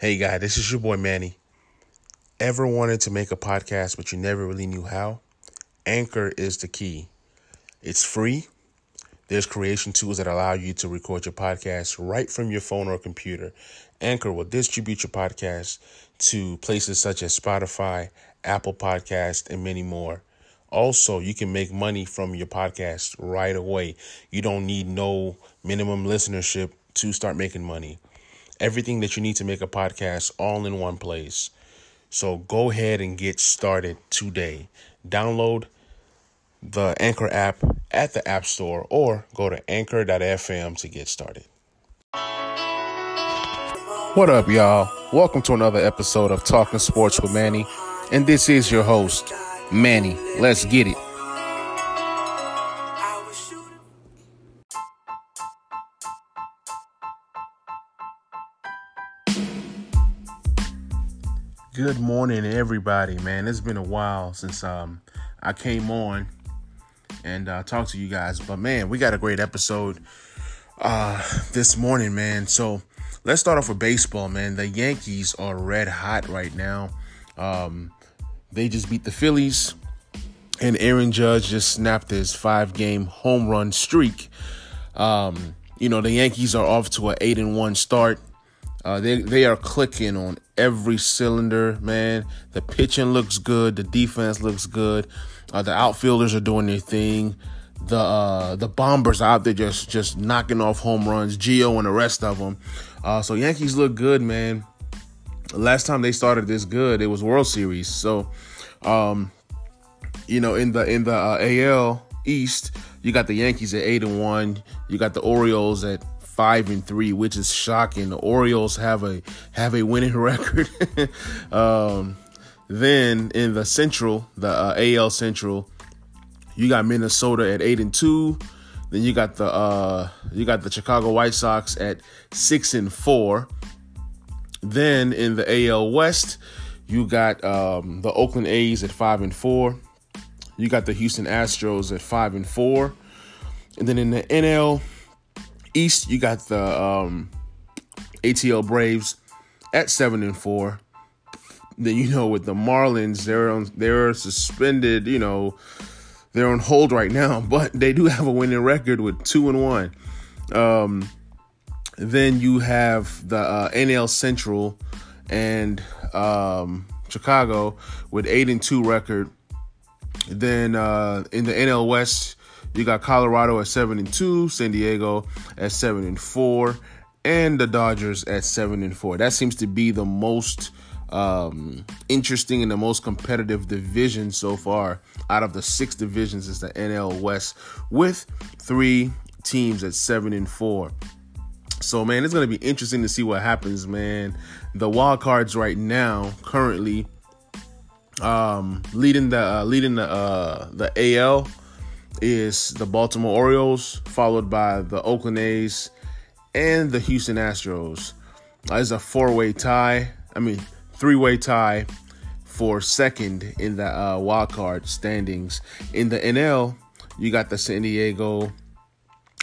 Hey guy, this is your boy Manny. Ever wanted to make a podcast but you never really knew how? Anchor is the key. It's free. There's creation tools that allow you to record your podcast right from your phone or computer. Anchor will distribute your podcast to places such as Spotify, Apple Podcasts, and many more. Also, you can make money from your podcast right away. You don't need no minimum listenership to start making money. Everything that you need to make a podcast all in one place. So go ahead and get started today. Download the Anchor app at the App Store or go to anchor.fm to get started. What up, y'all? Welcome to another episode of Talking Sports with Manny. And this is your host, Manny. Let's get it. Good morning, everybody, man. It's been a while since I came on and talked to you guys. But, man, we got a great episode this morning, man. So let's start off with baseball, man. The Yankees are red hot right now. They just beat the Phillies, and Aaron Judge just snapped his 5-game home run streak. The Yankees are off to an 8-1 start. They are clicking on every cylinder, man. The pitching looks good. The defense looks good. The outfielders are doing their thing. The bombers are out there just knocking off home runs. Gio and the rest of them. So Yankees look good, man. Last time they started this good, it was World Series. So, in the AL East, you got the Yankees at 8-1. You got the Orioles at 5-3, which is shocking. The Orioles have a winning record. Then in the Central, the AL Central, you got Minnesota at 8-2. Then you got the Chicago White Sox at 6-4. Then in the AL West, you got the Oakland A's at 5-4. You got the Houston Astros at 5-4. And then in the NL East, you got the ATL Braves at 7-4. Then, with the Marlins, they're suspended, they're on hold right now, but they do have a winning record with 2-1. Then you have the NL Central and Chicago with 8-2 record. Then in the NL West, you got Colorado at 7-2, San Diego at 7-4, and the Dodgers at 7-4. That seems to be the most interesting and the most competitive division so far out of the 6 divisions is the NL West with 3 teams at 7-4. So, man, it's going to be interesting to see what happens, man. The wild cards right now, currently, leading the AL is the Baltimore Orioles, followed by the Oakland A's and the Houston Astros. It's a 3-way tie for second in the wild card standings. In the NL, you got the San Diego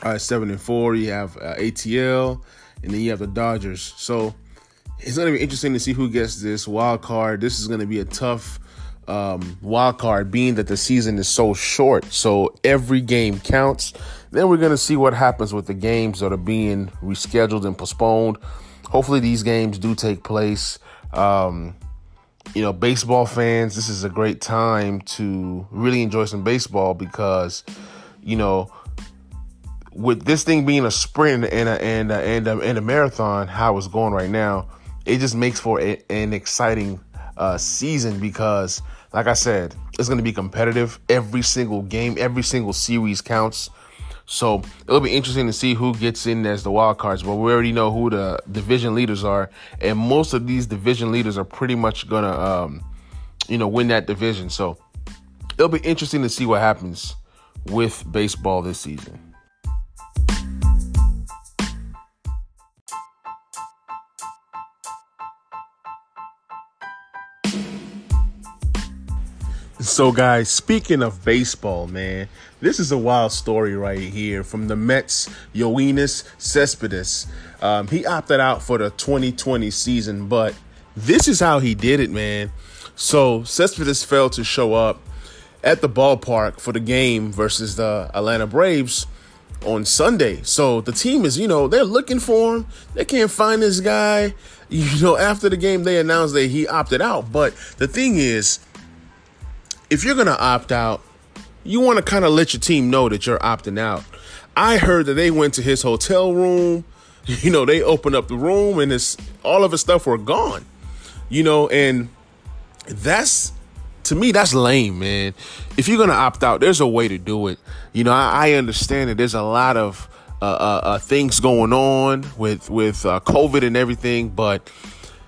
7-4. You have ATL, and then you have the Dodgers. So it's going to be interesting to see who gets this wild card. This is going to be a tough wild card, being that the season is so short. So every game counts. Then we're going to see what happens with the games that are being rescheduled and postponed. Hopefully these games do take place. Baseball fans, this is a great time to really enjoy some baseball because, with this thing being a sprint and a marathon, how it's going right now, it just makes for an exciting season because, like I said, it's going to be competitive. Every single game, every single series counts. So it'll be interesting to see who gets in as the wild cards. But we already know who the division leaders are, and most of these division leaders are pretty much gonna, win that division. So it'll be interesting to see what happens with baseball this season. So, guys, speaking of baseball, man, this is a wild story right here from the Mets, Yoenis Cespedes. He opted out for the 2020 season, but this is how he did it, man. So Cespedes failed to show up at the ballpark for the game versus the Atlanta Braves on Sunday. So the team is, they're looking for him. They can't find this guy. After the game, they announced that he opted out. But the thing is, if you're going to opt out, you want to kind of let your team know that you're opting out. I heard that they went to his hotel room. They opened up the room and all of his stuff were gone. And to me, that's lame, man. If you're going to opt out, there's a way to do it. I understand that there's a lot of things going on with COVID and everything, but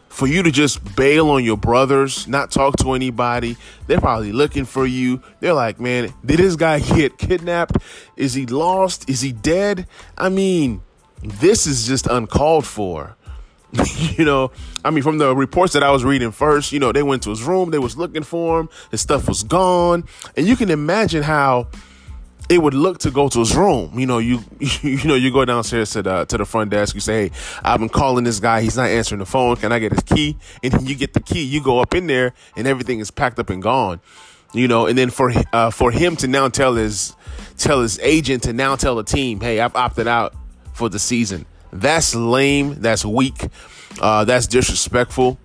for you to just bail on your brothers, not talk to anybody, they're probably looking for you. They're like, man, did this guy get kidnapped? Is he lost? Is he dead? I mean, this is just uncalled for. From the reports that I was reading first, they went to his room, they was looking for him, his stuff was gone. And you can imagine how it would look to go to his room. You go downstairs to the front desk, you say, hey, I've been calling this guy, he's not answering the phone, can I get his key? And then you get the key, you go up in there and everything is packed up and gone. And then for him to now tell his agent to now tell the team, hey, I've opted out for the season. That's lame. That's weak. That's disrespectful.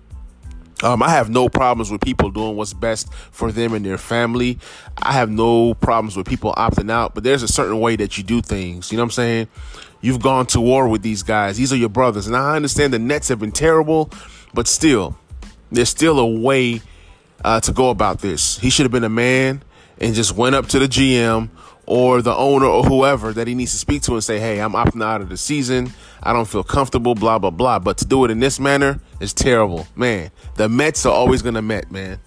I have no problems with people doing what's best for them and their family. I have no problems with people opting out, but there's a certain way that you do things. You know what I'm saying? You've gone to war with these guys. These are your brothers. And I understand the Nets have been terrible, but still, there's still a way to go about this. He should have been a man and just went up to the GM or the owner or whoever that he needs to speak to and say, hey, I'm opting out of the season. I don't feel comfortable, blah, blah, blah. But to do it in this manner is terrible. Man, the Mets are always going to Met, man.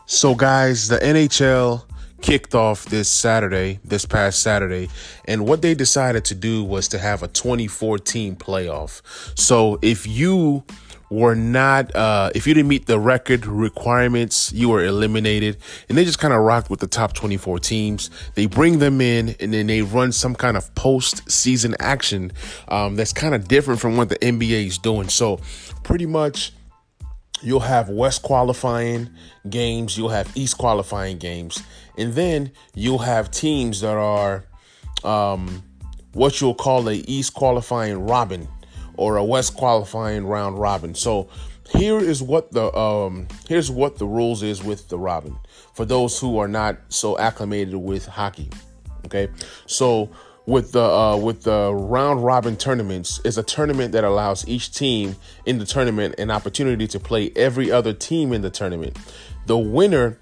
So, guys, the NHL kicked off this past Saturday, and what they decided to do was to have a 2014 playoff. So if you didn't meet the record requirements, you were eliminated, and they just kind of rocked with the top 24 teams. They bring them in, and then they run some kind of post-season action that's kind of different from what the NBA is doing. So pretty much, you'll have West qualifying games, you'll have East qualifying games, and then you'll have teams that are what you'll call a East qualifying robin or a West qualifying round robin. So here's what the rules is with the robin for those who are not so acclimated with hockey. Okay, so with the round robin tournaments is a tournament that allows each team in the tournament an opportunity to play every other team in the tournament. The winner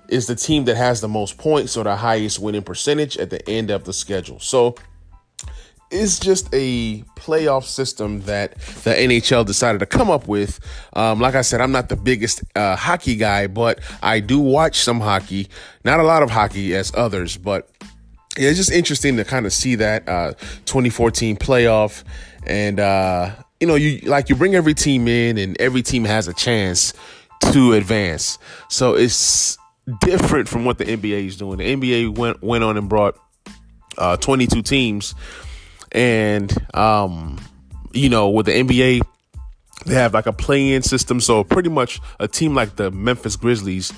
is the team that has the most points or the highest winning percentage at the end of the schedule. So it's just a playoff system that the NHL decided to come up with. Like I said, I'm not the biggest hockey guy, but I do watch some hockey. Not a lot of hockey as others, but yeah, it's just interesting to kind of see that 2014 playoff. And, you bring every team in and every team has a chance to advance. So it's different from what the NBA is doing. The NBA went on and brought 22 teams. And, with the NBA, they have like a play-in system. So pretty much a team like the Memphis Grizzlies,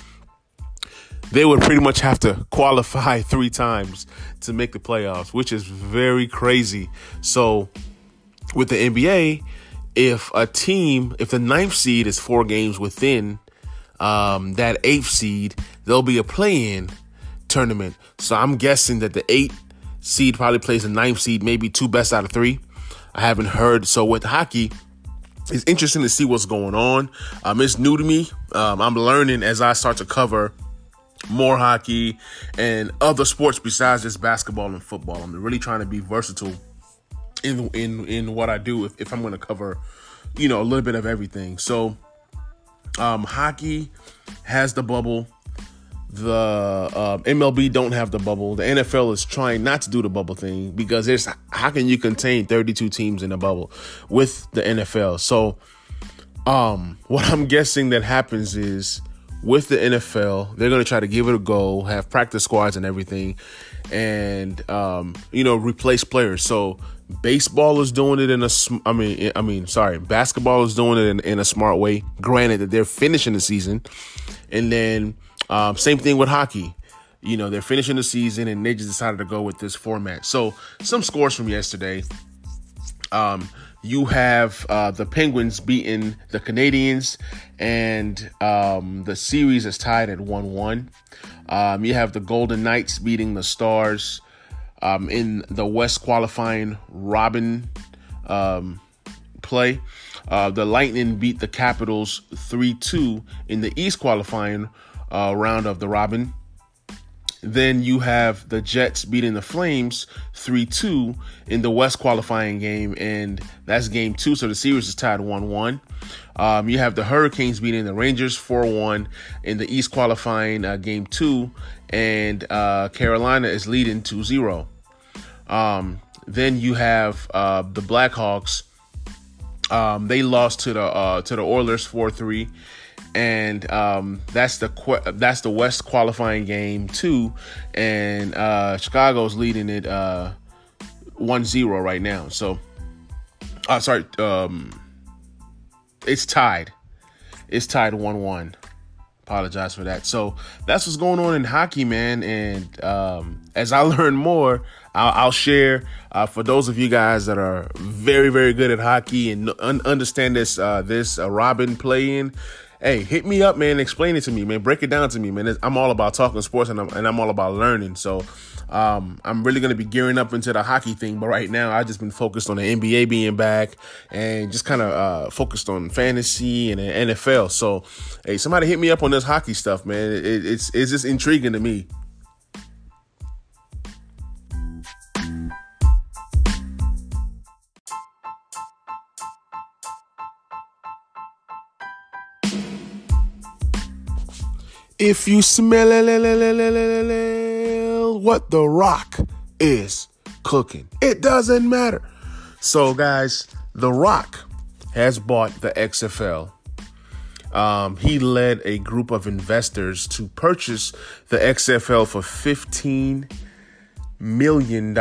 they would pretty much have to qualify 3 times to make the playoffs, which is very crazy. So with the NBA, if the 9th seed is 4 games within that 8th seed, there'll be a play-in tournament. So I'm guessing that the 8th seed probably plays the 9th seed, maybe 2 best out of 3. I haven't heard. So with hockey, it's interesting to see what's going on. It's new to me. I'm learning as I start to cover more hockey and other sports besides just basketball and football. I'm really trying to be versatile in what I do if I'm going to cover, a little bit of everything. So hockey has the bubble. the MLB don't have the bubble. The NFL is trying not to do the bubble thing because how can you contain 32 teams in a bubble with the NFL? So what I'm guessing that happens is with the NFL, they're going to try to give it a go, have practice squads and everything, and replace players. So baseball is doing it basketball is doing it in a smart way. Granted that they're finishing the season, and then same thing with hockey. They're finishing the season and they just decided to go with this format. So some scores from yesterday. You have the Penguins beating the Canadiens, and the series is tied at 1-1. You have the Golden Knights beating the Stars in the West qualifying Robin play. The Lightning beat the Capitals 3-2 in the East qualifying round of the Robin. Then you have the Jets beating the Flames 3-2 in the West qualifying game, and that's game 2, so the series is tied 1-1. You have the Hurricanes beating the Rangers 4-1 in the East qualifying game 2, and Carolina is leading 2-0. Then you have the Blackhawks. They lost to the Oilers 4-3. And that's the West qualifying game 2, and Chicago's leading it 1-0 right now. So, it's tied. It's tied 1-1. Apologize for that. So that's what's going on in hockey, man. And as I learn more, I'll share for those of you guys that are very, very good at hockey and understand this Robin play-in. Hey, hit me up, man. Explain it to me, man. Break it down to me, man. I'm all about talking sports and I'm all about learning. So I'm really going to be gearing up into the hockey thing. But right now, I've just been focused on the NBA being back and just kind of focused on fantasy and the NFL. So, hey, somebody hit me up on this hockey stuff, man. It's just intriguing to me. If you smell what The Rock is cooking, it doesn't matter. So, guys, The Rock has bought the XFL. He led a group of investors to purchase the XFL for $15 million.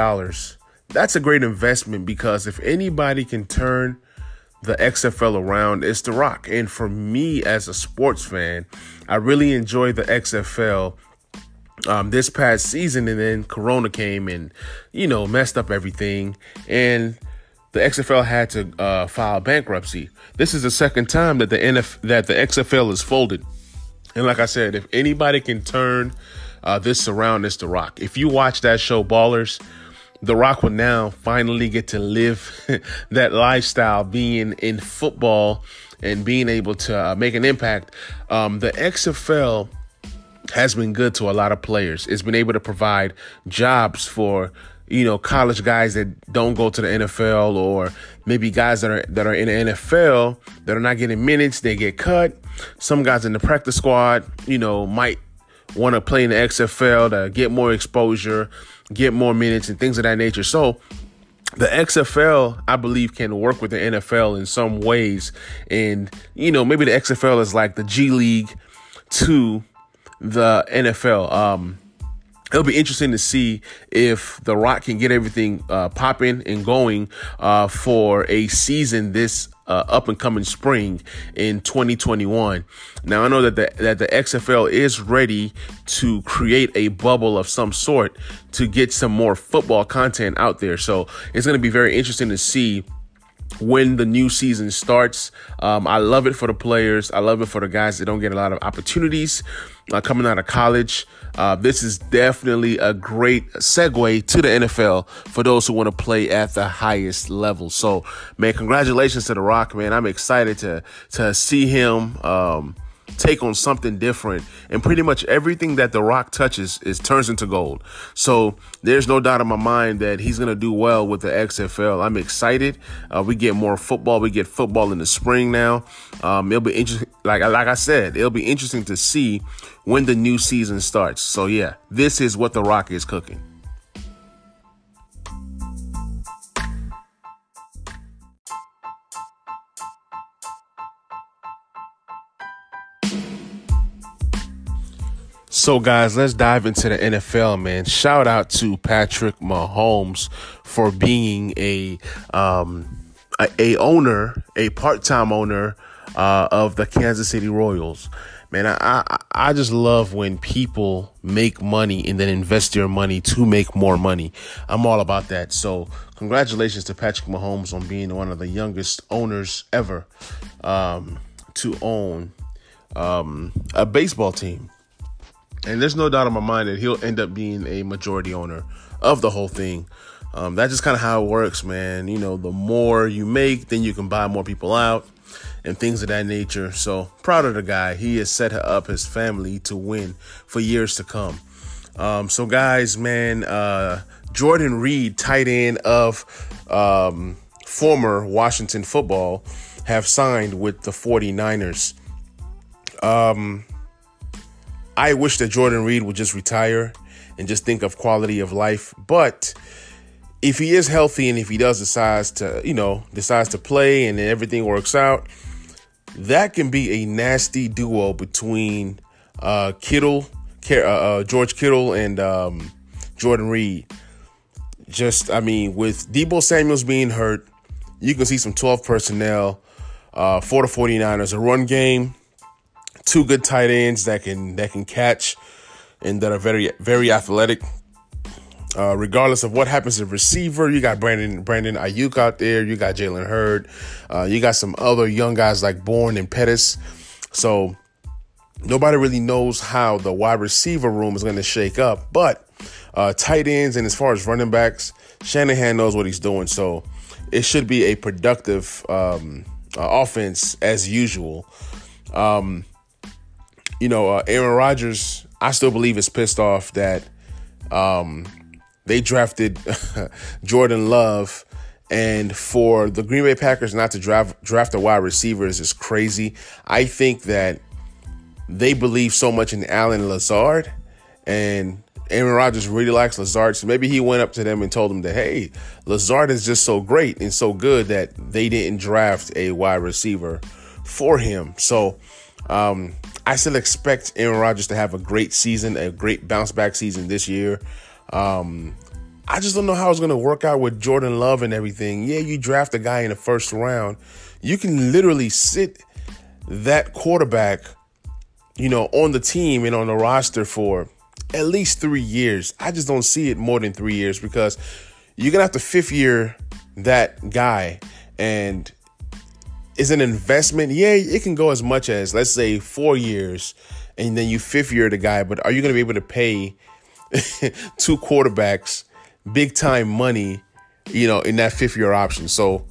That's a great investment because if anybody can turn the XFL around, it's The Rock. And for me as a sports fan, I really enjoyed the XFL this past season, and then Corona came and, messed up everything. And the XFL had to file bankruptcy. This is the second time that the XFL is folded. And like I said, if anybody can turn this around, it's The Rock. If you watch that show, Ballers, The Rock would now finally get to live that lifestyle, being in football and being able to make an impact. The XFL has been good to a lot of players. It's been able to provide jobs for, college guys that don't go to the NFL, or maybe guys that are in the NFL that are not getting minutes. They get cut. Some guys in the practice squad, might want to play in the XFL to get more exposure, get more minutes and things of that nature. So the XFL, I believe, can work with the NFL in some ways. And, maybe the XFL is like the G League to the NFL. It'll be interesting to see if The Rock can get everything popping and going for a season this up and coming spring in 2021. Now, I know that the XFL is ready to create a bubble of some sort to get some more football content out there. So it's going to be very interesting to see when the new season starts. I love it for the players. I love it for the guys that don't get a lot of opportunities coming out of college. This is definitely a great segue to the NFL for those who want to play at the highest level. So, man, congratulations to The Rock, man. I'm excited to see him take on something different. And pretty much everything that The Rock touches turns into gold. So there's no doubt in my mind that he's going to do well with the XFL. I'm excited. We get more football. We get football in the spring now. It'll be interesting. Like I said, it'll be interesting to see when the new season starts. So yeah, this is what The Rock is cooking. So, guys, let's dive into the NFL, man. Shout out to Patrick Mahomes for being a part-time owner of the Kansas City Royals. Man, I just love when people make money and then invest their money to make more money. I'm all about that. So, congratulations to Patrick Mahomes on being one of the youngest owners ever to own a baseball team. And there's no doubt in my mind that he'll end up being a majority owner of the whole thing. That's just kind of how it works, man. You know, the more you make, then you can buy more people out and things of that nature. So proud of the guy. He has set up his family to win for years to come. So guys, man, Jordan Reed, tight end of former Washington football, have signed with the 49ers. I wish that Jordan Reed would just retire and just think of quality of life. But if he is healthy and if he does decides to play and everything works out, that can be a nasty duo between George Kittle and Jordan Reed. With Deebo Samuels being hurt, you can see some 12 personnel for the 49ers, a run game. Two good tight ends that can catch and that are very, very athletic. Regardless of what happens to receiver, you got Brandon Ayuk out there. You got Jalen Hurd. You got some other young guys like Bourne and Pettis. So nobody really knows how the wide receiver room is going to shake up. But tight ends and as far as running backs, Shanahan knows what he's doing. So it should be a productive offense as usual. Aaron Rodgers, I still believe, is pissed off that they drafted Jordan Love, and for the Green Bay Packers not to draft a wide receivers is crazy. I think that they believe so much in Allen Lazard, and Aaron Rodgers really likes Lazard, so maybe he went up to them and told them that, hey, Lazard is just so great and so good that they didn't draft a wide receiver for him. So I still expect Aaron Rodgers to have a great season, a great bounce-back season this year. I just don't know how it's going to work out with Jordan Love and everything. Yeah, you draft a guy in the first round. You can literally sit that quarterback, on the team and on the roster for at least 3 years. I just don't see it more than 3 years because you're going to have to fifth year that guy. And is an investment. Yeah, it can go as much as, let's say, 4 years, and then you fifth year the guy. But are you going to be able to pay two quarterbacks big time money, in that fifth year option? So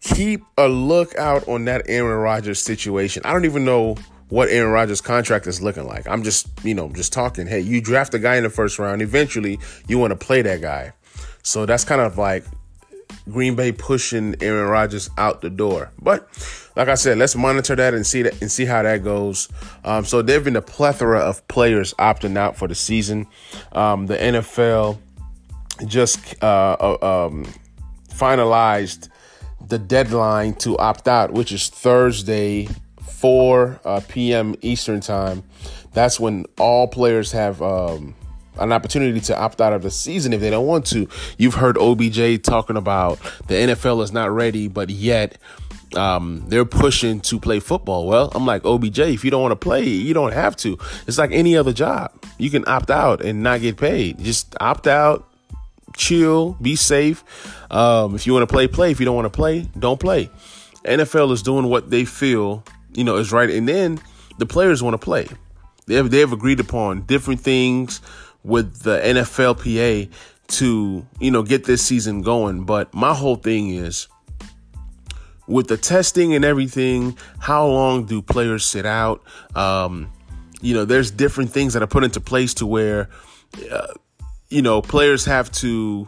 keep a lookout on that Aaron Rodgers situation. I don't even know what Aaron Rodgers' contract is looking like. I'm just talking. Hey, you draft a guy in the first round. Eventually, you want to play that guy. So that's kind of like Green Bay pushing Aaron Rodgers out the door. But like I said, let's monitor that and see how that goes. So there have been a plethora of players opting out for the season. The NFL just finalized the deadline to opt out, which is Thursday, 4 p.m. Eastern time. That's when all players have an opportunity to opt out of the season if they don't want to. You've heard OBJ talking about the NFL is not ready, but yet they're pushing to play football. Well, I'm like, OBJ, if you don't want to play, you don't have to. It's like any other job. You can opt out and not get paid. Just opt out, chill, be safe. If you want to play, play. If you don't want to play, don't play. NFL is doing what they feel, is right. And then the players want to play. They have agreed upon different things with the NFLPA to, get this season going. But my whole thing is with the testing and everything, how long do players sit out? There's different things that are put into place to where, players have to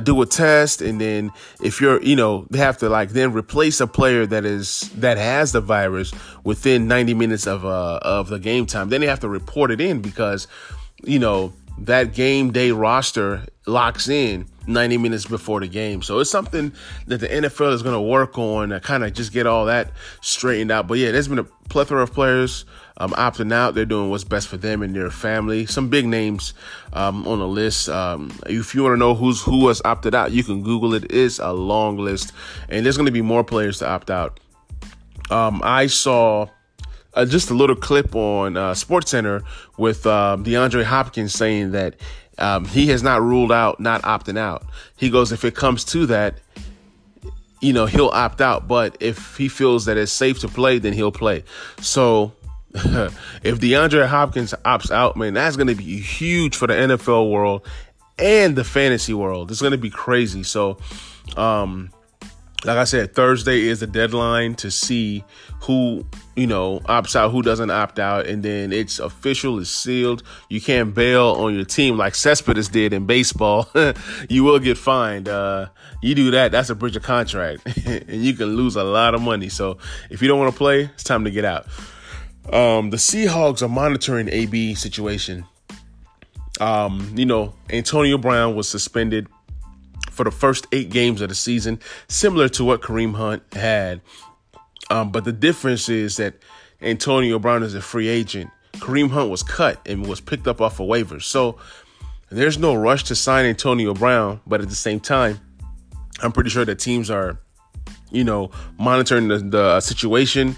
do a test, and then if they have to then replace a player that has the virus within 90 minutes of the game time. Then they have to report it in because, that game day roster locks in 90 minutes before the game. So it's something that the NFL is going to work on to kind of just get all that straightened out. But yeah, there's been a plethora of players opting out. They're doing what's best for them and their family. Some big names on the list. If you want to know who has opted out, you can Google it. It's a long list, and there's going to be more players to opt out. I saw just a little clip on SportsCenter with DeAndre Hopkins saying that he has not ruled out not opting out. He goes, if it comes to that, he'll opt out. But if he feels that it's safe to play, then he'll play. So if DeAndre Hopkins opts out, man, that's going to be huge for the NFL world and the fantasy world. It's going to be crazy. So, like I said, Thursday is the deadline to see who, opts out, who doesn't opt out. And then it's official, it's sealed. You can't bail on your team like Cespedes did in baseball. You will get fined. You do that, that's a breach of contract. And you can lose a lot of money. So if you don't want to play, it's time to get out. The Seahawks are monitoring AB situation. Antonio Brown was suspended for the first 8 games of the season, similar to what Kareem Hunt had. But the difference is that Antonio Brown is a free agent. Kareem Hunt was cut and was picked up off of waivers. So there's no rush to sign Antonio Brown. But at the same time, I'm pretty sure that teams are, monitoring the situation.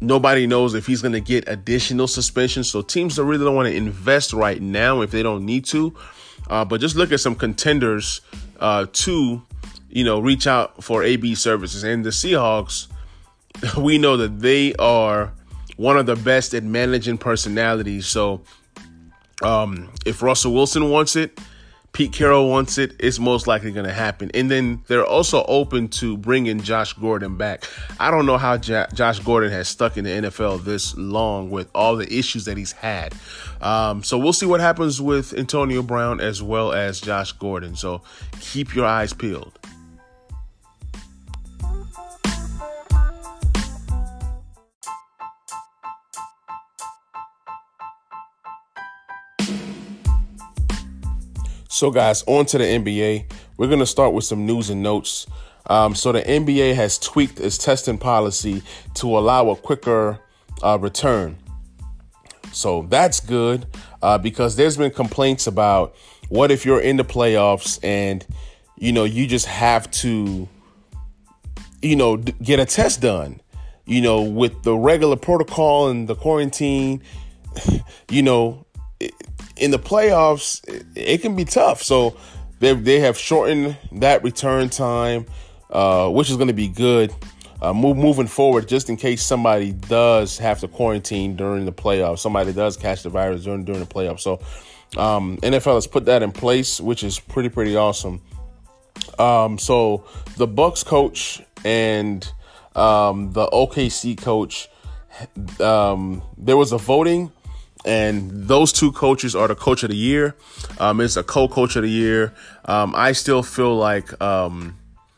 Nobody knows if he's going to get additional suspensions. So teams really don't want to invest right now if they don't need to. But just look at some contenders to, reach out for AB services. And the Seahawks, we know that they are one of the best at managing personalities. So if Russell Wilson wants it, Pete Carroll wants it, it's most likely going to happen. And then they're also open to bringing Josh Gordon back. I don't know how Josh Gordon has stuck in the NFL this long with all the issues that he's had. So we'll see what happens with Antonio Brown as well as Josh Gordon. So keep your eyes peeled. So, guys, on to the NBA. We're going to start with some news and notes. So the NBA has tweaked its testing policy to allow a quicker return. So that's good because there's been complaints about what if you're in the playoffs and, you just have to, get a test done, with the regular protocol and the quarantine, in the playoffs, it can be tough. So they have shortened that return time, which is going to be good moving forward, just in case somebody does have to quarantine during the playoffs. Somebody does catch the virus during the playoffs. So NFL has put that in place, which is pretty awesome. So the Bucks coach and the OKC coach, there was a voting. And those two coaches are the coach of the year. It's a co-coach of the year. I still feel like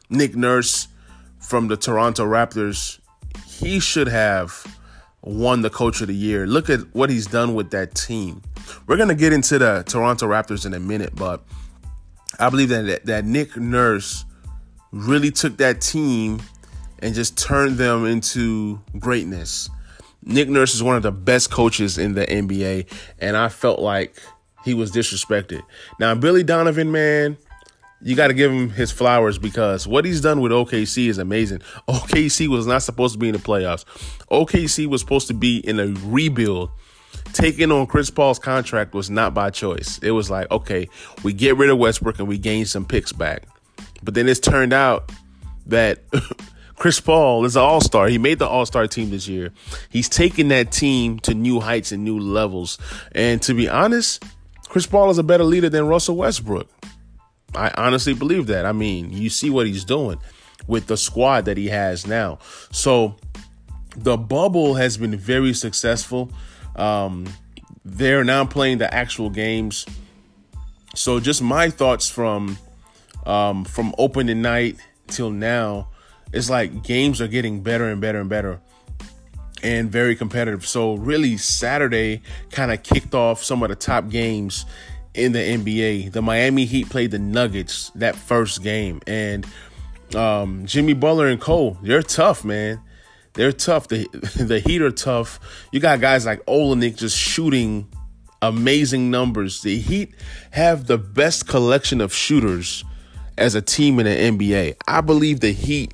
Nick Nurse from the Toronto Raptors, he should have won the coach of the year. Look at what he's done with that team. We're going to get into the Toronto Raptors in a minute, but I believe that Nick Nurse really took that team and just turned them into greatness. Nick Nurse is one of the best coaches in the NBA, and I felt like he was disrespected. Now, Billy Donovan, man, you got to give him his flowers because what he's done with OKC is amazing. OKC was not supposed to be in the playoffs. OKC was supposed to be in a rebuild. Taking on Chris Paul's contract was not by choice. It was like, okay, we get rid of Westbrook and we gain some picks back. But then it's turned out that Chris Paul is an all-star. He made the all-star team this year. He's taken that team to new heights and new levels. And to be honest, Chris Paul is a better leader than Russell Westbrook. I honestly believe that. I mean, you see what he's doing. with the squad that he has now. So the bubble has been very successful. They're now playing the actual games. So just my thoughts from opening night till now, it's like games are getting better and better and better and very competitive. So really Saturday kind of kicked off some of the top games in the NBA. The Miami Heat played the Nuggets that first game, and Jimmy Butler and Cole, they're tough, man. They're tough. The Heat are tough. You got guys like Olenek just shooting amazing numbers. The Heat have the best collection of shooters as a team in the NBA. I believe the Heat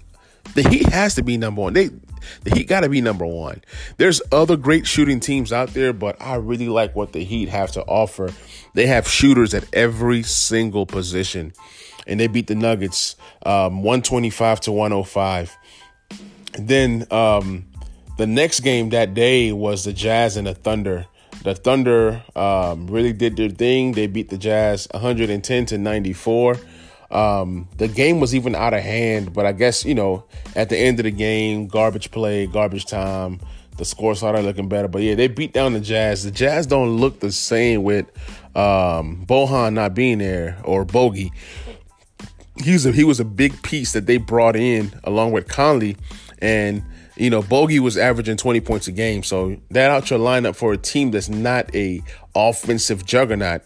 has to be number one. The Heat got to be number one. There's other great shooting teams out there, but I really like what the Heat have to offer. They have shooters at every single position, and they beat the Nuggets 125-105. Then the next game that day was the Jazz and the Thunder. The Thunder really did their thing. They beat the Jazz 110-94. The game was even out of hand, but I guess, at the end of the game, garbage play, garbage time, the score started looking better. But yeah, they beat down the Jazz. The Jazz don't look the same with Bohan not being there, or Bogey. He was a big piece that they brought in along with Conley. And, Bogey was averaging 20 points a game. So that out your lineup for a team that's not a offensive juggernaut.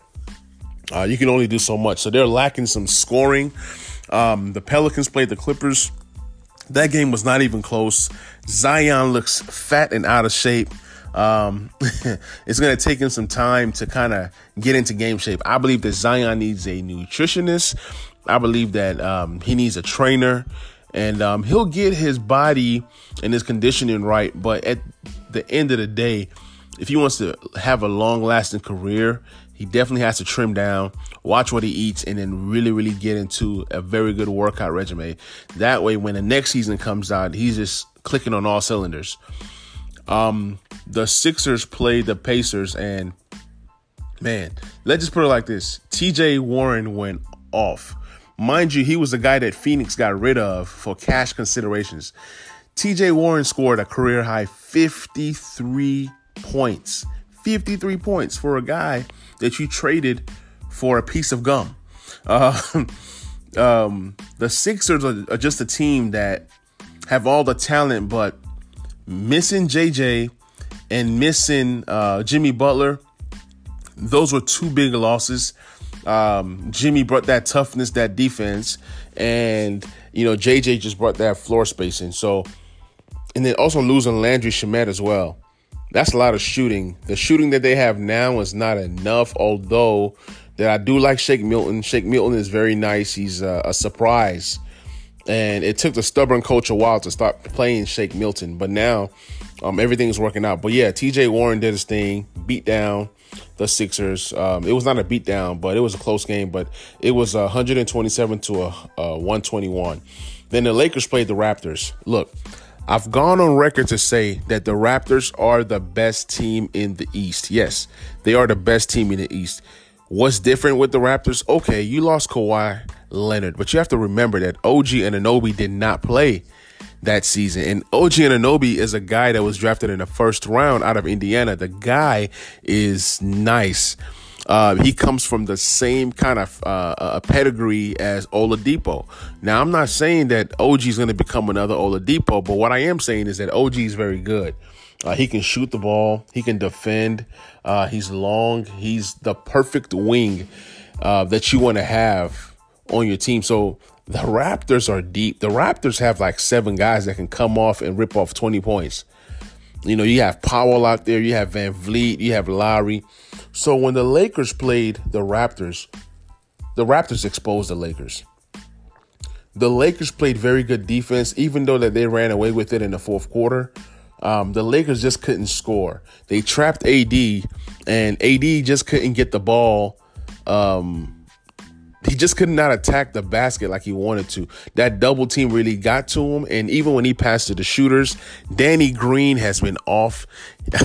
You can only do so much. So they're lacking some scoring. The Pelicans played the Clippers. That game was not even close. Zion looks fat and out of shape. It's going to take him some time to kind of get into game shape. I believe that Zion needs a nutritionist. I believe that he needs a trainer. And he'll get his body and his conditioning right. But at the end of the day, if he wants to have a long-lasting career, he definitely has to trim down, watch what he eats, and then really, really get into a very good workout regimen. That way, when the next season comes out, he's just clicking on all cylinders. The Sixers played the Pacers, and, man, let's just put it like this. TJ Warren went off. Mind you, he was the guy that Phoenix got rid of for cash considerations. TJ Warren scored a career-high 53 points. 53 points for a guy that you traded for a piece of gum. The Sixers are just a team that have all the talent, but missing JJ and missing Jimmy Butler, those were two big losses. Jimmy brought that toughness, that defense, and, JJ just brought that floor spacing. So, and then also losing Landry Shamet as well. That's a lot of shooting. The shooting that they have now is not enough, although that I do like Shake Milton. Shake Milton is very nice. He's a surprise. And it took the stubborn coach a while to start playing Shake Milton. But now everything's working out. But yeah, TJ Warren did his thing, beat down the Sixers. It was not a beat down, but it was a close game. But it was 127 to 121. Then the Lakers played the Raptors. Look, I've gone on record to say that the Raptors are the best team in the East. Yes, they are the best team in the East. What's different with the Raptors? Okay, you lost Kawhi Leonard, but you have to remember that OG Anunoby did not play that season. And OG Anunoby is a guy that was drafted in the first round out of Indiana. The guy is nice. He comes from the same kind of pedigree as Oladipo. Now, I'm not saying that OG is going to become another Oladipo, but what I am saying is that OG is very good. He can shoot the ball. He can defend. He's long. He's the perfect wing that you want to have on your team. So the Raptors are deep. The Raptors have like 7 guys that can come off and rip off 20 points. You have Powell out there. You have Van Vliet. You have Lowry. So when the Lakers played the Raptors exposed the Lakers. The Lakers played very good defense, even though that they ran away with it in the fourth quarter. The Lakers just couldn't score. They trapped AD, and AD just couldn't get the ball. He just could not attack the basket like he wanted to. That double team really got to him. And even when he passed to the shooters, Danny Green has been off.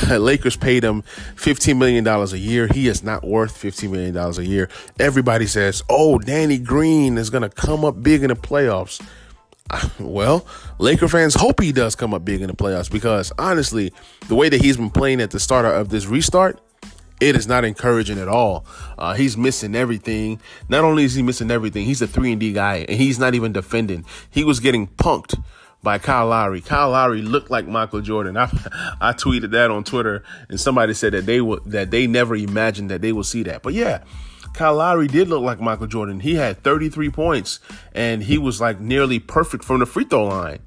Lakers paid him $15 million a year. He is not worth $15 million a year. Everybody says, oh, Danny Green is going to come up big in the playoffs. Well, Laker fans hope he does come up big in the playoffs because, honestly, the way that he's been playing at the start of this restart, it is not encouraging at all. He's missing everything. Not only is he missing everything, he's a 3-and-D guy, and he's not even defending. He was getting punked by Kyle Lowry. Kyle Lowry looked like Michael Jordan. I tweeted that on Twitter, and somebody said that they never imagined that they would see that. But yeah, Kyle Lowry did look like Michael Jordan. He had 33 points, and he was like nearly perfect from the free throw line.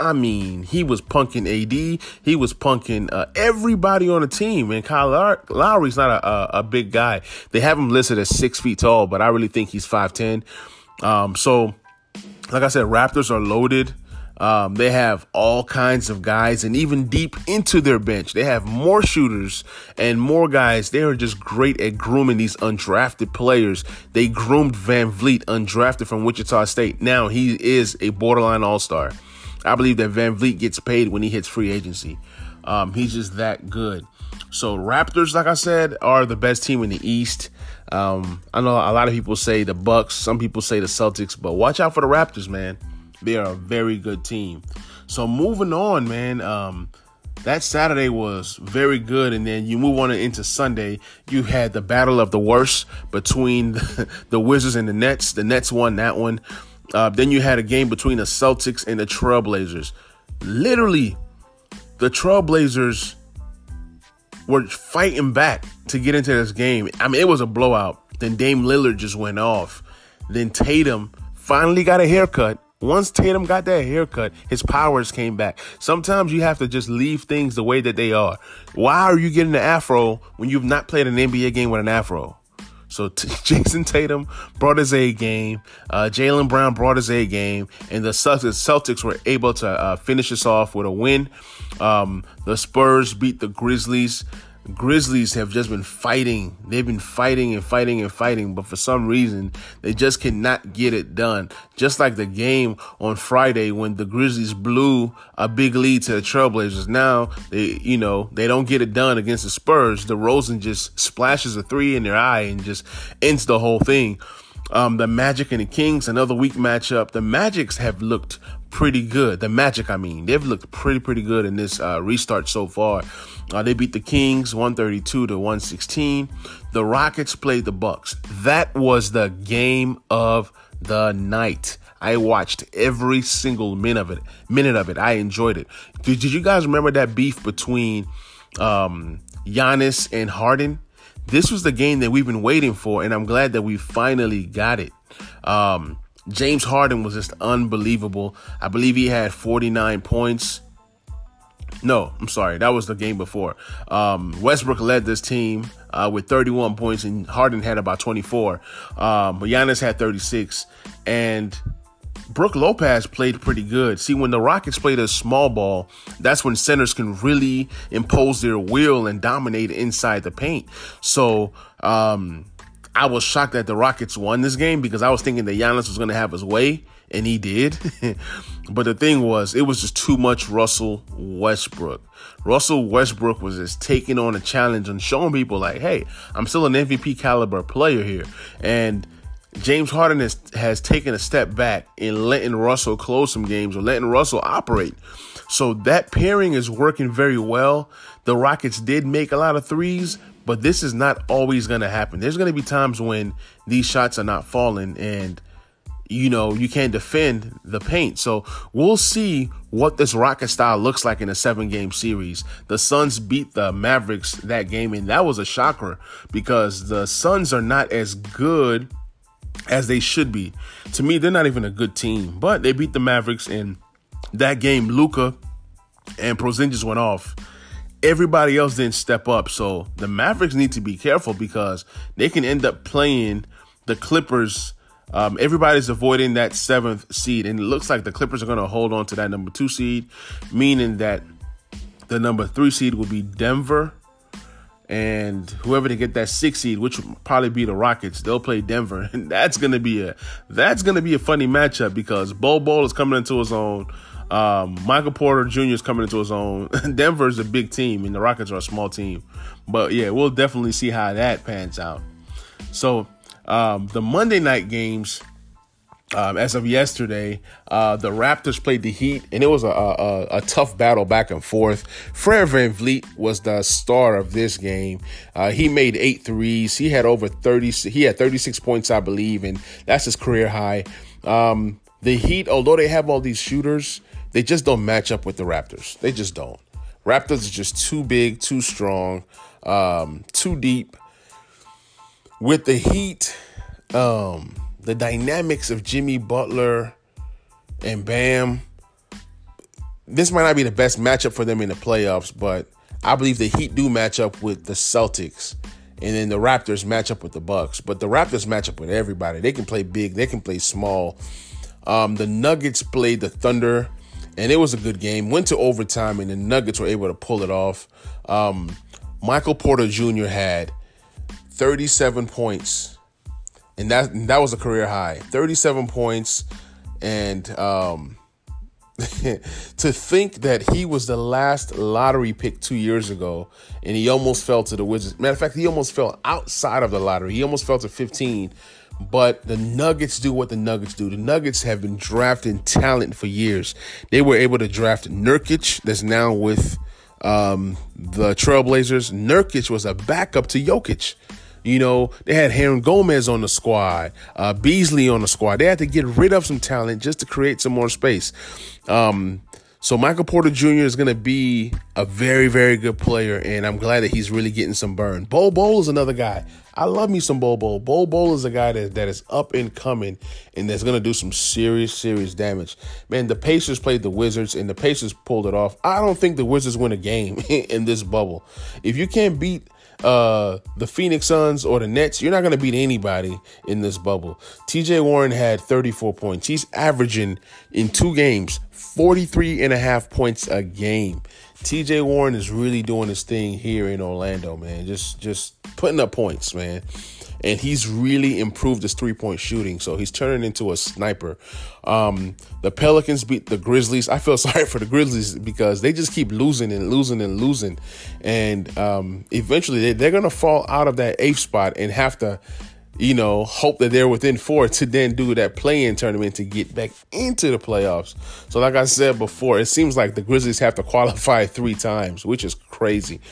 I mean, he was punking AD. He was punking everybody on the team. And Kyle Lowry's not a big guy. They have him listed as 6 feet tall, but I really think he's 5'10". So, like I said, Raptors are loaded. They have all kinds of guys, and even deep into their bench, they have more shooters and more guys. They are just great at grooming these undrafted players. They groomed Van Vliet, undrafted from Wichita State. Now he is a borderline all-star. I believe that Van Vliet gets paid when he hits free agency. He's just that good. So Raptors, like I said, are the best team in the East. I know a lot of people say the Bucks. Some people say the Celtics, but watch out for the Raptors, man. They are a very good team. So moving on, man, that Saturday was very good. And then you move on into Sunday. You had the battle of the worst between the Wizards and the Nets. The Nets won that one. Then you had a game between the Celtics and the Trailblazers. Literally, the Trailblazers were fighting back to get into this game. I mean, it was a blowout. Then Dame Lillard just went off. Then Tatum finally got a haircut. Once Tatum got that haircut, his powers came back. Sometimes you have to just leave things the way that they are. Why are you getting an afro when you've not played an NBA game with an afro? So Jason Tatum brought his A game. Jaylen Brown brought his A game. And the Celtics were able to finish us off with a win. The Spurs beat the Grizzlies. Grizzlies have just been fighting. They've been fighting and fighting and fighting, but for some reason, they just cannot get it done. Just like the game on Friday when the Grizzlies blew a big lead to the Trailblazers. Now, they don't get it done against the Spurs. DeRozan just splashes a 3 in their eye and just ends the whole thing. The Magic and the Kings, another weak matchup. The Magics have looked pretty good. The Magic, they've looked pretty good in this restart so far. They beat the Kings 132-116. The Rockets played the Bucks. That was the game of the night. I watched every single minute of it. I enjoyed it. Did you guys remember that beef between Yoenis and Harden? This was the game that we've been waiting for, and I'm glad that we finally got it. James Harden was just unbelievable. I believe he had 49 points. No, I'm sorry. That was the game before. Westbrook led this team with 31 points, and Harden had about 24. But Giannis had 36. And Brook Lopez played pretty good. See, when the Rockets played a small ball, that's when centers can really impose their will and dominate inside the paint. So I was shocked that the Rockets won this game because I was thinking that Giannis was going to have his way, and he did. But the thing was, it was just too much Russell Westbrook. Russell Westbrook was just taking on a challenge and showing people like, hey, I'm still an MVP caliber player here. And James Harden has taken a step back in letting Russell close some games or letting Russell operate. So that pairing is working very well. The Rockets did make a lot of threes, but this is not always going to happen. There's going to be times when these shots are not falling and, you can't defend the paint. So we'll see what this Rocket style looks like in a 7-game series. The Suns beat the Mavericks that game, and that was a shocker because the Suns are not as good as they should be. To me, they're not even a good team, but they beat the Mavericks in that game. Luka and Porzingis went off. Everybody else didn't step up. So the Mavericks need to be careful because they can end up playing the Clippers. Everybody's avoiding that 7th seed, and it looks like the Clippers are going to hold on to that number 2 seed, meaning that the number 3 seed will be Denver. And whoever to get that 6th seed, which will probably be the Rockets, they'll play Denver. And that's gonna be a funny matchup because Bol is coming into his own. Michael Porter Jr. is coming into his own. Denver is a big team, and the Rockets are a small team. But yeah, we'll definitely see how that pans out. So the Monday night games, As of yesterday, the Raptors played the Heat, and it was a tough battle back and forth. Fred VanVleet was the star of this game. He made 8 threes. He had over 30. He had 36 points, I believe, and that's his career high. The Heat, although they have all these shooters, they just don't match up with the Raptors. They just don't. Raptors are just too big, too strong, too deep. With the Heat, the dynamics of Jimmy Butler and Bam, this might not be the best matchup for them in the playoffs, but I believe the Heat do match up with the Celtics, and then the Raptors match up with the Bucks. But the Raptors match up with everybody. They can play big. They can play small. The Nuggets played the Thunder, and it was a good game. Went to overtime, and the Nuggets were able to pull it off. Michael Porter Jr. had 37 points. And that was a career high, 37 points. And to think that he was the last lottery pick 2 years ago, and he almost fell to the Wizards. Matter of fact, he almost fell outside of the lottery. He almost fell to 15. But the Nuggets do what the Nuggets do. The Nuggets have been drafting talent for years. They were able to draft Nurkic, that's now with the Trailblazers. Nurkic was a backup to Jokic. You know, they had Hernan Gomez on the squad, Beasley on the squad. They had to get rid of some talent just to create some more space. So Michael Porter Jr. is going to be a very, very good player, and I'm glad that he's really getting some burn. Bol Bol is another guy. I love me some Bol Bol. Bol Bol is a guy that is up and coming, and that's going to do some serious, serious damage. Man, the Pacers played the Wizards, and the Pacers pulled it off. I don't think the Wizards win a game in this bubble. If you can't beat the Phoenix Suns or the Nets, you're not going to beat anybody in this bubble. TJ Warren had 34 points. He's averaging in 2 games 43.5 points a game. TJ Warren is really doing his thing here in Orlando, man. Just putting up points, man. And he's really improved his 3-point shooting, so he's turning into a sniper. The Pelicans beat the Grizzlies. I feel sorry for the Grizzlies because they just keep losing and losing and losing. And eventually they're going to fall out of that 8th spot and have to, hope that they're within 4 to then do that play-in tournament to get back into the playoffs. So like I said before, it seems like the Grizzlies have to qualify 3 times, which is crazy.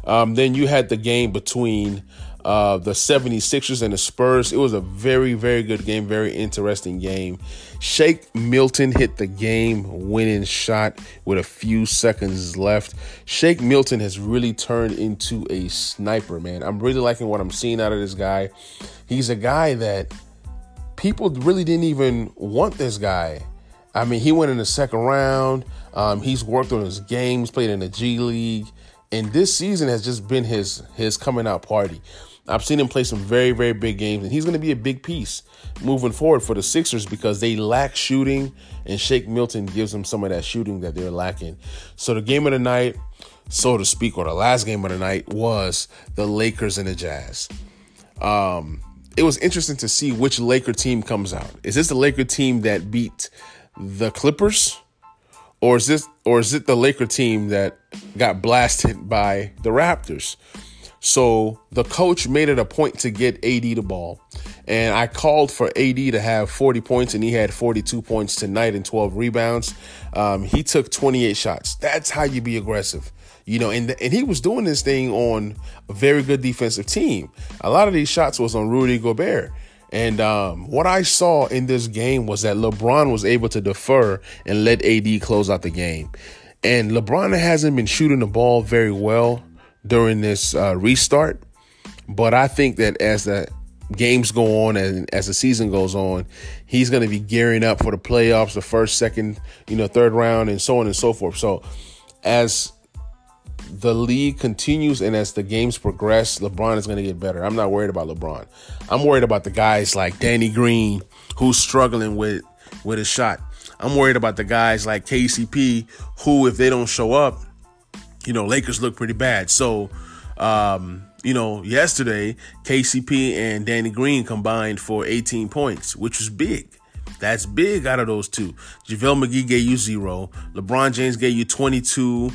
Then you had the game between the 76ers and the Spurs. It was a very, very good game, very interesting game. Shake Milton hit the game-winning shot with a few seconds left. Shake Milton has really turned into a sniper, man. I'm really liking what I'm seeing out of this guy. He's a guy that people really didn't even want this guy. I mean, he went in the second round. He's worked on his games, played in the G League. And this season has just been his coming out party. I've seen him play some very, very big games, and he's going to be a big piece moving forward for the Sixers because they lack shooting, and Shake Milton gives them some of that shooting that they're lacking. So the game of the night, so to speak, or the last game of the night was the Lakers and the Jazz. It was interesting to see which Laker team comes out. Is this the Laker team that beat the Clippers? Or is it the Laker team that got blasted by the Raptors? So the coach made it a point to get AD the ball. And I called for AD to have 40 points, and he had 42 points tonight and 12 rebounds. He took 28 shots. That's how you be aggressive. And he was doing this thing on a very good defensive team. A lot of these shots was on Rudy Gobert. And what I saw in this game was that LeBron was able to defer and let AD close out the game. And LeBron hasn't been shooting the ball very well during this restart. But I think that as the games go on and as the season goes on, he's going to be gearing up for the playoffs, the first, second, third round, and so on and so forth. So as the league continues and as the games progress, LeBron is going to get better. I'm not worried about LeBron. I'm worried about the guys like Danny Green, who's struggling with his shot. I'm worried about the guys like KCP, who, if they don't show up, Lakers look pretty bad. So, yesterday, KCP and Danny Green combined for 18 points, which was big. That's big out of those two. JaVale McGee gave you 0. LeBron James gave you 22.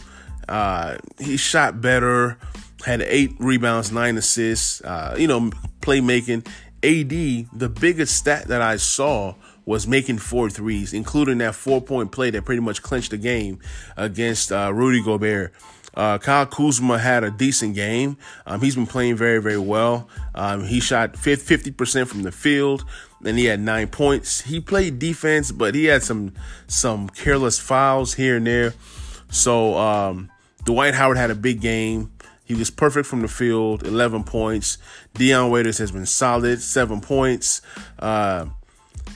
He shot better, had 8 rebounds, 9 assists, playmaking. AD, the biggest stat that I saw was making 4 threes, including that 4-point play that pretty much clinched the game against Rudy Gobert. Kyle Kuzma had a decent game. He's been playing very, very well. He shot 50% from the field, and he had 9 points. He played defense, but he had some careless fouls here and there. So Dwight Howard had a big game. He was perfect from the field, 11 points. Dion Waiters has been solid, 7 points.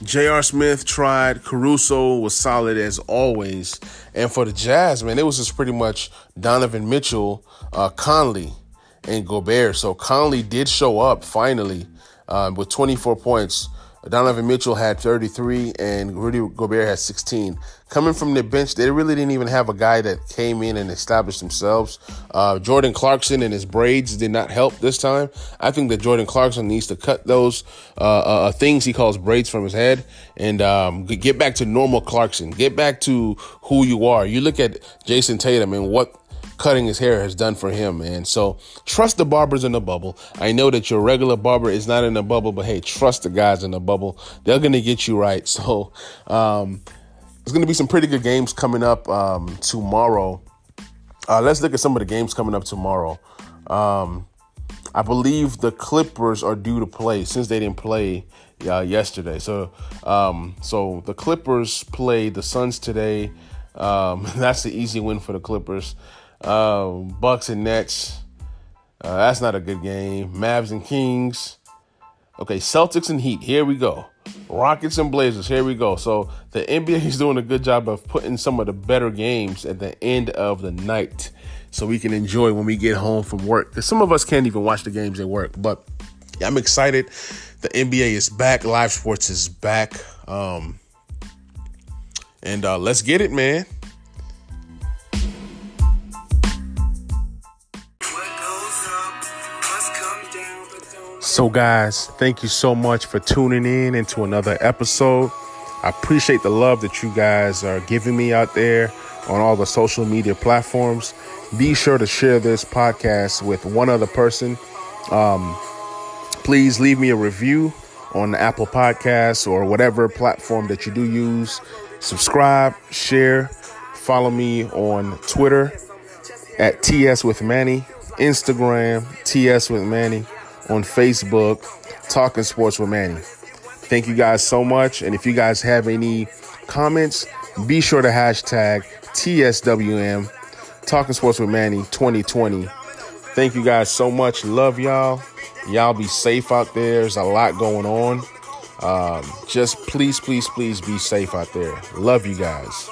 J.R. Smith tried. Caruso was solid as always. And for the Jazz, man, it was just pretty much Donovan Mitchell, Conley, and Gobert. So Conley did show up finally with 24 points. Donovan Mitchell had 33 and Rudy Gobert had 16. Coming from the bench, they really didn't even have a guy that came in and established themselves. Jordan Clarkson and his braids did not help this time. I think that Jordan Clarkson needs to cut those things he calls braids from his head and get back to normal Clarkson. Get back to who you are. You look at Jason Tatum and what cutting his hair has done for him, man. So trust the barbers in the bubble. I know that your regular barber is not in the bubble, but hey, trust the guys in the bubble. They're going to get you right. So there's going to be some pretty good games coming up tomorrow. Let's look at some of the games coming up tomorrow. I believe the Clippers are due to play since they didn't play yesterday. So the Clippers play the Suns today. That's the easy win for the Clippers. Bucks and Nets. That's not a good game. Mavs and Kings. Okay, Celtics and Heat. Here we go. Rockets and Blazers. Here we go. So the NBA is doing a good job of putting some of the better games at the end of the night so we can enjoy when we get home from work. Because some of us can't even watch the games at work. But yeah, I'm excited. The NBA is back. Live sports is back. And let's get it, man. So, guys, thank you so much for tuning in into another episode. I appreciate the love that you guys are giving me out there on all the social media platforms. Be sure to share this podcast with one other person. Please leave me a review on the Apple Podcasts or whatever platform that you do use. Subscribe, share, follow me on Twitter at TS with Manny, Instagram, TS with Manny, on Facebook, Talking Sports with Manny. Thank you guys so much. And if you guys have any comments, be sure to hashtag TSWM, Talking Sports with Manny 2020. Thank you guys so much. Love y'all. Y'all be safe out there. There's a lot going on. Just please be safe out there. Love you guys.